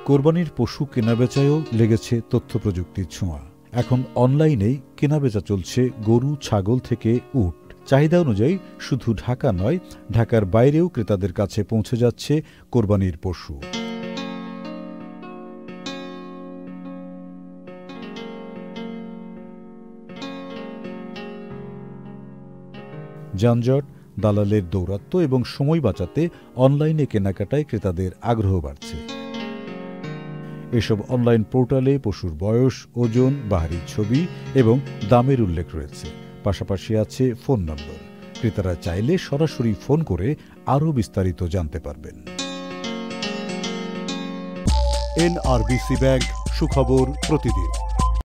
কোরবানির পশু কেনাবেচায়ও লেগেছে তথ্য প্রযুক্তির ছোঁয়া। এখন অনলাইনেই কেনাবেচা চলছে গরু, ছাগল থেকে উট। চাহিদা অনুযায়ী শুধু ঢাকা নয়, ঢাকার বাইরেও ক্রেতাদের কাছে পৌঁছে যাচ্ছে কোরবানির পশু। যানজট, দালালের দৌরাত্ম্য এবং সময় বাঁচাতে অনলাইনে কেনাকাটায় ক্রেতাদের আগ্রহ বাড়ছে। এসব অনলাইন পোর্টালে পশুর বয়স, ওজন, বাহারি ছবি এবং দামের উল্লেখ রয়েছে। পাশাপাশি আছে ফোন নম্বর। ক্রেতারা চাইলে সরাসরি ফোন করে আরও বিস্তারিত জানতে পারবেন। NRBC ব্যাংক, সুখবর প্রতিদিন।